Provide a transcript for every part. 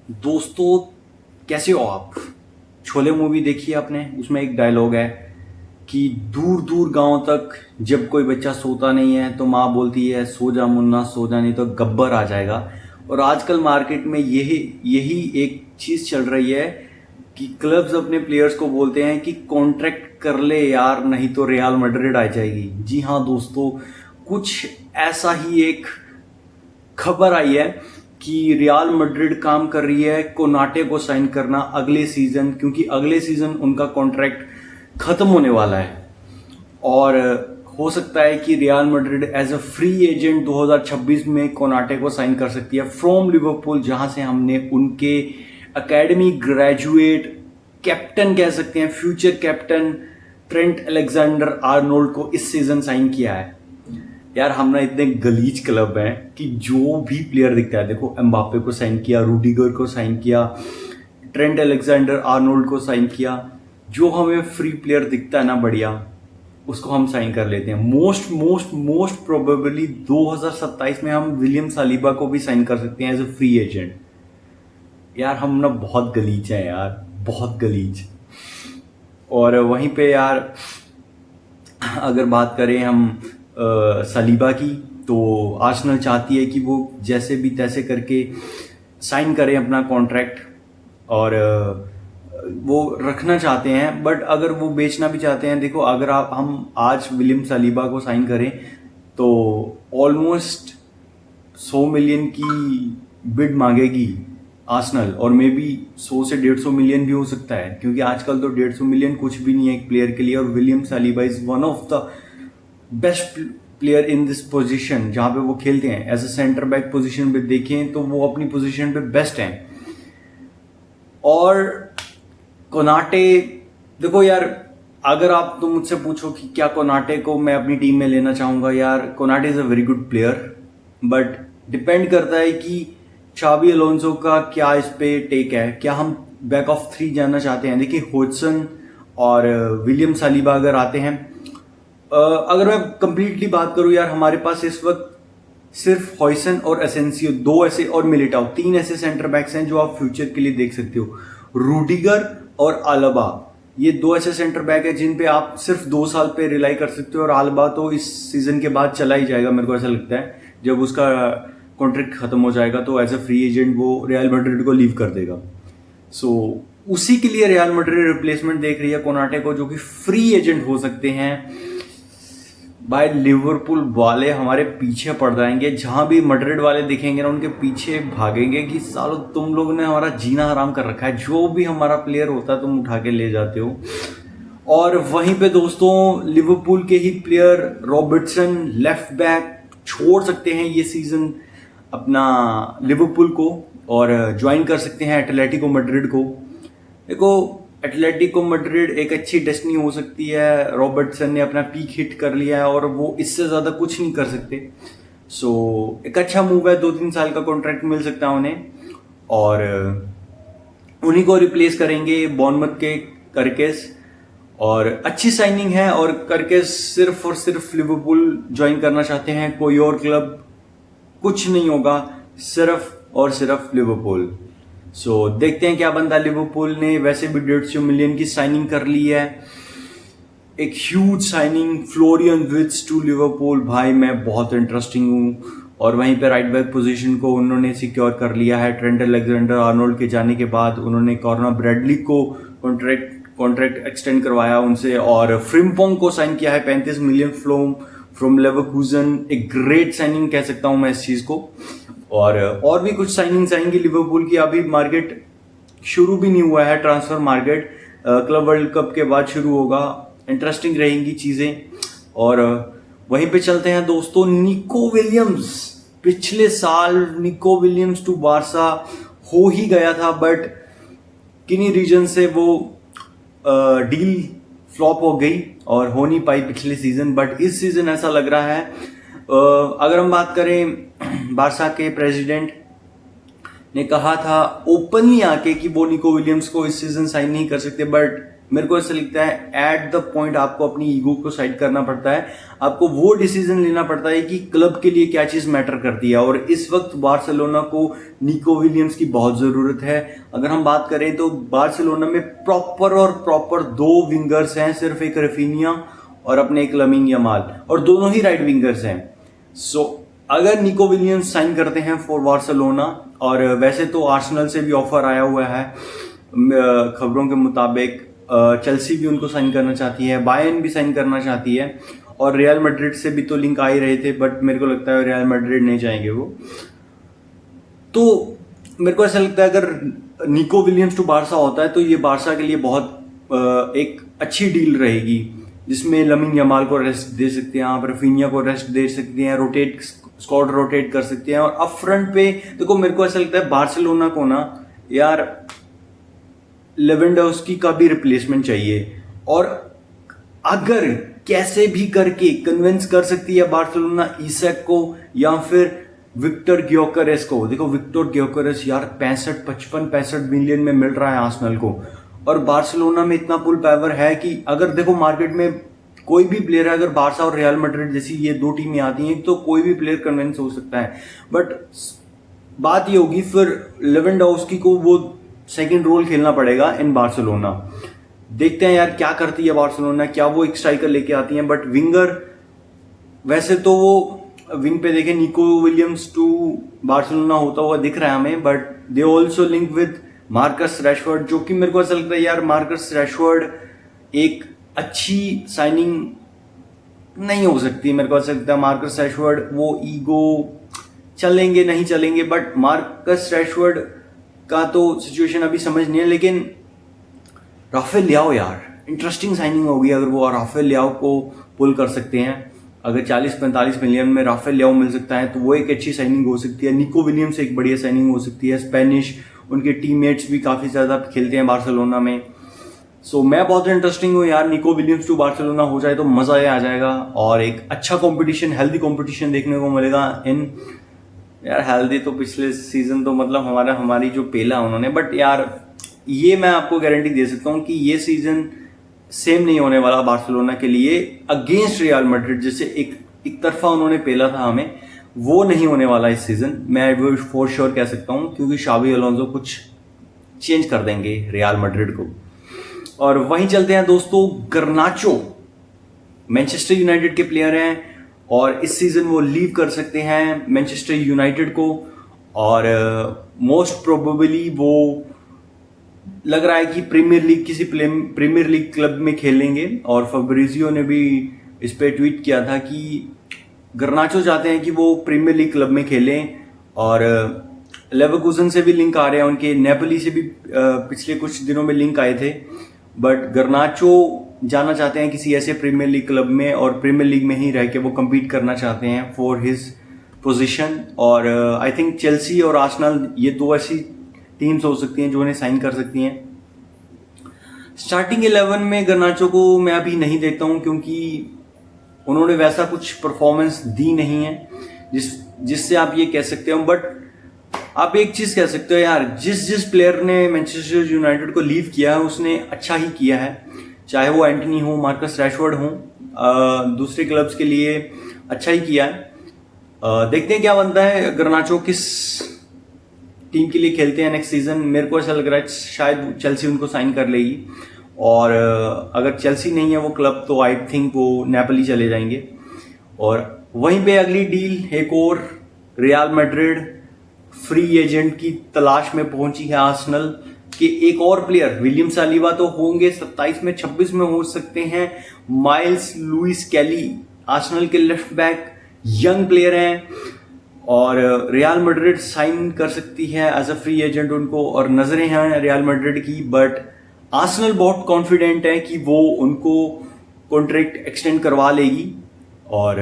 दोस्तों, कैसे हो आप? शोले मूवी देखी है आपने? उसमें एक डायलॉग है कि दूर दूर गांव तक जब कोई बच्चा सोता नहीं है तो माँ बोलती है सो जा मुन्ना सो जा, नहीं तो गब्बर आ जाएगा। और आजकल मार्केट में यही यही एक चीज चल रही है कि क्लब्स अपने प्लेयर्स को बोलते हैं कि कॉन्ट्रैक्ट कर ले यार, नहीं तो रियल मैड्रिड आ जाएगी। जी हाँ दोस्तों, कुछ ऐसा ही एक खबर आई है कि रियल मैड्रिड काम कर रही है कोनाटे को साइन करना अगले सीजन, क्योंकि अगले सीजन उनका कॉन्ट्रैक्ट खत्म होने वाला है। और हो सकता है कि Real Madrid as a free agent 2026 में कोनाटे को साइन कर सकती है फ्रॉम लिवरपूल, जहां से हमने उनके एकेडमी ग्रेजुएट कैप्टन कह सकते हैं, future captain Trent Alexander Arnold को इस सीजन साइन किया है। यार हम ना इतने गलीज क्लब हैं कि जो भी प्लेयर दिखता है, देखो एम्बापे को साइन किया, रूडिगर को साइन किया, ट्रेंट अलेक्जेंडर आर्नोल्ड को साइन किया, जो हमें फ्री प्लेयर दिखता है ना बढ़िया, उसको हम साइन कर लेते हैं। मोस्ट मोस्ट मोस्ट प्रोबेबली 2027 में हम विलियम सालिबा को भी साइन कर सकते हैं एज अ फ्री एजेंट। यार हम ना बहुत गलीज हैं यार, बहुत गलीज। और वहीं पे यार अगर बात करें हम सलीबा की, तो आर्सेनल चाहती है कि वो जैसे भी तैसे करके साइन करें अपना कॉन्ट्रैक्ट, और वो रखना चाहते हैं। बट अगर वो बेचना भी चाहते हैं, देखो अगर हम आज विलियम सलीबा को साइन करें तो ऑलमोस्ट 100 मिलियन की बिड मांगेगी आर्सेनल, और मे बी 100 से 150 मिलियन भी हो सकता है, क्योंकि आजकल तो 150 मिलियन कुछ भी नहीं है एक प्लेयर के लिए। और William Saliba is one of the best player in this position जहां पे वो खेलते हैं as a centre back position पे देखें तो वो अपनी पोजीशन पे बेस्ट हैं। और कोनाटे, देखो यार, अगर आप तुम मुझसे पूछो कि क्या कोनाटे को मैं अपनी टीम में लेना चाहूंगा, यार Konate is a very good player, but depend करता है कि चाबी अलोंसो का क्या इस पे टेक है। क्या हम बैक ऑफ 3 जाना चाहते हैं? देखिए होडसन और विलियम सालिबा अगर आते हैं, अगर मैं कंप्लीटली बात करूं यार, हमारे पास इस वक्त सिर्फ हॉयसन और एसेंसियो, 2 ऐसे, और मिलिटाओ, 3 ऐसे सेंटर बैक्स हैं जो आप फ्यूचर के लिए देख सकते हो। रूडिगर और आलबा, ये 2 ऐसे सेंटर बैक है जिन पे आप सिर्फ 2 साल पे रिलाई कर सकते हो। और आलबा तो इस सीजन के बाद चला ही जाएगा, मेरे को ऐसा लगता है। जब उसका कॉन्ट्रैक्ट खत्म हो जाएगा तो एज अ फ्री एजेंट वो रियल मैड्रिड को लीव कर देगा। सो उसी के लिए रियल मैड्रिड रिप्लेसमेंट देख रही है कोनाटे को, जो कि फ्री एजेंट हो सकते हैं। भाई लिवरपूल वाले हमारे पीछे पड़ जाएंगे, जहां भी मैड्रिड वाले दिखेंगे ना उनके पीछे भागेंगे कि सालो तुम लोगों ने हमारा जीना हराम कर रखा है, जो भी हमारा प्लेयर होता है तुम उठा के ले जाते हो। और वहीं पे दोस्तों लिवरपूल के ही प्लेयर रॉबर्टसन लेफ्ट बैक छोड़ सकते हैं ये सीजन अपना लिवरपूल को, और ज्वाइन कर सकते हैं एटलेटिको मैड्रिड को। देखो एटलेटिको मैड्रिड एक अच्छी डेस्टिनी हो सकती है, रॉबर्टसन ने अपना पीक हिट कर लिया है और वो इससे ज़्यादा कुछ नहीं कर सकते। सो एक अच्छा मूव है, 2-3 साल का कॉन्ट्रैक्ट मिल सकता है उन्हें, और उन्हीं को रिप्लेस करेंगे बॉर्नमथ के करकेस। और अच्छी साइनिंग है, और करकेस सिर्फ और सिर्फ लिवरपूल ज्वाइन करना चाहते हैं, कोई और क्लब कुछ नहीं होगा, सिर्फ और सिर्फ लिवरपूल। सो देखते हैं क्या बनता है। लिवरपूल ने वैसे भी 150 मिलियन की साइनिंग कर ली है, एक huge signing, Florian Wirtz to Liverpool. भाई मैं बहुत इंटरेस्टिंग हूँ। और वहीं पे राइट बैक पोजीशन को उन्होंने सिक्योर कर लिया है ट्रेंट अलेक्जेंडर आर्नोल्ड के जाने के बाद। उन्होंने कॉर्नर ब्रैडली को कॉन्ट्रैक्ट एक्सटेंड करवाया उनसे, और फ्रिम्पोंग को साइन किया है 35 मिलियन फ्रॉम लेवरकूजन। एक ग्रेट साइनिंग कह सकता हूं मैं इस चीज को। और भी कुछ साइनिंग्स आएंगी लिवरपूल की, अभी मार्केट शुरू भी नहीं हुआ है, transfer market club world cup के बाद शुरू होगा, इंटरेस्टिंग रहेंगी चीजें। और वहीं पे चलते हैं दोस्तों, निको विलियम्स। पिछले साल निको विलियम्स टू बारसा हो ही गया था, बट किन्हीं रीजन से वो डील फ्लॉप हो गई और हो नहीं पाई पिछले सीजन। बट इस सीजन ऐसा लग रहा है, अगर हम बात करें, बारसा के प्रेसिडेंट ने कहा था ओपनली आके कि वो निको विलियम्स को इस सीजन साइन नहीं कर सकते, बट मेरे को ऐसा लगता है एट द पॉइंट आपको अपनी ईगो को साइड करना पड़ता है, आपको वो डिसीजन लेना पड़ता है कि क्लब के लिए क्या चीज मैटर करती है। और इस वक्त बार्सिलोना को निको विलियम्स की बहुत जरूरत है। अगर हम बात करें तो बार्सिलोना में प्रॉपर दो विंगर्स हैं, सिर्फ एक रफीनिया और अपने एक लमीन यमाल, और दोनों ही राइट विंगर्स हैं। सो अगर निको विलियम्स साइन करते हैं फॉर बार्सिलोना, और वैसे तो आर्सेनल से भी ऑफर आया हुआ है खबरों के मुताबिक, चेल्सी भी उनको साइन करना चाहती है, बायर्न भी साइन करना चाहती है, और रियल मैड्रिड से भी तो लिंक आ ही रहे थे, बट मेरे को लगता है रियल मैड्रिड नहीं चाहेंगे वो। तो मेरे को ऐसा लगता है अगर निको विलियम्स टू बारसा होता है तो ये बारसा के लिए बहुत एक अच्छी डील रहेगी, जिसमें लमीन यमाल को रेस्ट दे सकते हैं आप, रफीनिया को रेस्ट दे सकते हैं, स्क्वाड रोटेट कर सकते हैं। और अप फ्रंट पे देखो मेरे को ऐसा लगता है बार्सिलोना को ना यार लेवेंडोव्स्की का भी रिप्लेसमेंट चाहिए, और अगर कैसे भी करके कन्विंस कर सकती है बार्सिलोना ईसैक को या फिर विक्टर ग्योकरेस को। देखो विक्टर ग्योकरेस यार 65 मिलियन में मिल रहा है आर्सेनल को, और बार्सिलोना में इतना पुल पावर है कि अगर देखो मार्केट में कोई भी प्लेयर है, अगर बारसा और रियल मैड्रिड जैसी ये दो टीमें आती हैं तो कोई भी प्लेयर कन्विंस हो सकता है। बट बात ये होगी फिर लेवेंडोव्स्की को वो सेकंड रोल खेलना पड़ेगा इन बार्सिलोना। देखते हैं यार क्या करती है बार्सिलोना, क्या वो एक स्ट्राइकर लेके आती है। बट विंगर वैसे तो वो विंग पे देखें निको विलियम्स टू बार्सिलोना होता हुआ दिख रहा है हमें, but they also link with Marcus Rashford, जो कि मेरे को ऐसा लगता है यार मार्कस रैशफोर्ड एक अच्छी साइनिंग नहीं हो सकती। मेरे को ऐसा लगता है मार्कस रैशफोर्ड वो ईगो चलेंगे नहीं चलेंगे, बट मार्कस रैशफोर्ड का तो सिचुएशन अभी समझ नहीं है। लेकिन राफेल लियाओ यार इंटरेस्टिंग साइनिंग होगी अगर वो राफेल लियाओ को पुल कर सकते हैं। अगर 40-45 मिलियन में राफेल लियाओ मिल सकता है तो वो एक अच्छी साइनिंग हो सकती है। निको विलियम्स एक बढ़िया साइनिंग हो सकती है। स्पेनिश उनके टीममेट्स भी काफी ज्यादा खेलते हैं बार्सिलोना में। सो मैं बहुत इंटरेस्टिंग हूँ यार, निको विलियम्स टू बार्सिलोना हो जाए तो मजा आ जाएगा, और एक अच्छा कंपटीशन, हेल्दी कंपटीशन देखने को मिलेगा इन यार। हेल्दी तो पिछले सीजन तो मतलब हमारी जो पेला उन्होंने, बट यार ये मैं आपको गारंटी दे सकता हूँ कि ये सीजन सेम नहीं होने वाला बार्सिलोना के लिए अगेंस्ट रियल मैड्रिड। जैसे एक तरफा उन्होंने पेला था हमें, वो नहीं होने वाला इस सीजन, मैं वो फॉर श्योर कह सकता हूँ, क्योंकि शावी अलोंसो कुछ चेंज कर देंगे रियल मैड्रिड को। और वहीं चलते हैं दोस्तों, गर्नाचो मैनचेस्टर यूनाइटेड के प्लेयर हैं और इस सीजन वो लीव कर सकते हैं मैनचेस्टर यूनाइटेड को, और मोस्ट प्रोबेबली वो लग रहा है कि प्रीमियर लीग किसी प्रीमियर लीग क्लब में खेलेंगे। और फब्रिजियो ने भी इस पे ट्वीट किया था कि गर्नाचो चाहते हैं कि वो प्रीमियर लीग क्लब में खेलें, और लेवरकुसन से भी लिंक आ रहे हैं उनके, नेपोली से भी पिछले कुछ दिनों में लिंक आए थे। बट गर्नाचो जाना चाहते हैं किसी ऐसे प्रीमियर लीग क्लब में, और प्रीमियर लीग में ही रह के वो कम्पीट करना चाहते हैं फॉर हिज पोजीशन। और आई थिंक चेल्सी और आर्सेनल ये दो ऐसी टीम्स हो सकती हैं जो उन्हें साइन कर सकती हैं। स्टार्टिंग 11 में गर्नाचो को मैं अभी नहीं देखता हूं, क्योंकि उन्होंने वैसा कुछ परफॉर्मेंस दी नहीं है जिससे आप ये कह सकते हो। बट आप एक चीज कह सकते हो यार, जिस प्लेयर ने मैनचेस्टर यूनाइटेड को लीव किया है उसने अच्छा ही किया है, चाहे वो एंटनी हो, मार्कस रैशफोर्ड हो, दूसरे क्लब्स के लिए अच्छा ही किया है। देखते हैं क्या बनता है, गर्नाचो किस टीम के लिए खेलते हैं नेक्स्ट सीजन। मेरे को ऐसा लग रहा है शायद चेल्सी उनको साइन कर लेगी, और अगर चेल्सी नहीं है वो क्लब तो आई थिंक वो नेपोली चले जाएंगे। और वहीं पे अगली डील एक और, रियल मैड्रिड फ्री एजेंट की तलाश में पहुंची है आर्सेनल के एक और प्लेयर। विलियम सालिबा तो होंगे 27 में, 26 में हो सकते हैं। माइल्स लुइस कैली आर्सेनल के लेफ्ट बैक यंग प्लेयर हैं, और रियल मैड्रिड साइन कर सकती है एज अ फ्री एजेंट उनको, और नजरें हैं रियल मैड्रिड की। बट आर्सेनल बहुत कॉन्फिडेंट है कि वो उनको कॉन्ट्रैक्ट एक्सटेंड करवा लेगी, और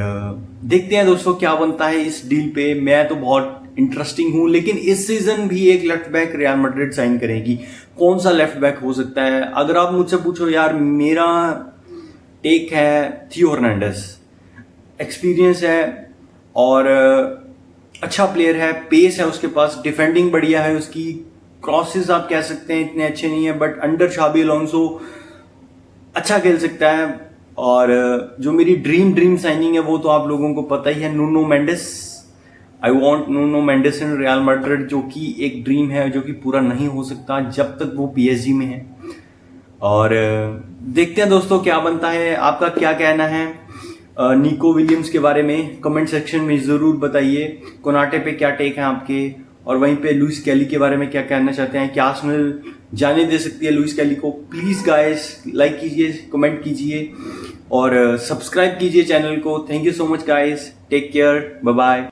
देखते हैं दोस्तों क्या बनता है इस डील पे। मैं तो बहुत इंटरेस्टिंग हूं, लेकिन इस सीजन भी एक left back Real Madrid sign करेगी। कौन सा लेफ्ट बैक हो सकता है? अगर आप मुझसे पूछो यार, मेरा टेक है थियो हर्नांडेज। एक्सपीरियंस है और अच्छा प्लेयर है, पेस है उसके पास, डिफेंडिंग बढ़िया है उसकी, क्रॉसेस आप कह सकते हैं इतने अच्छे नहीं है, बट अंडर शाबी अलोंसो अच्छा खेल सकता है। और जो मेरी ड्रीम साइनिंग है वो तो आप लोगों को पता ही है, Nuno Mendis. I want Nuno Mendis in real Madrid, जो कि एक ड्रीम है जो कि पूरा नहीं हो सकता जब तक वो पीएसजी में है। और देखते हैं दोस्तों क्या बनता है। आपका क्या कहना है निको विलियम्स के बारे में, कमेंट सेक्शन में जरूर बताइए। कोनाटे पे क्या टेक है आपके, और वहीं पे लुइस कैली के बारे में क्या कहना चाहते हैं, क्या आर्सेनल जाने दे सकती है लुइस कैली को। प्लीज गाइस लाइक कीजिए, कमेंट कीजिए और सब्सक्राइब कीजिए चैनल को। Thank you so much guys, take care, bye bye.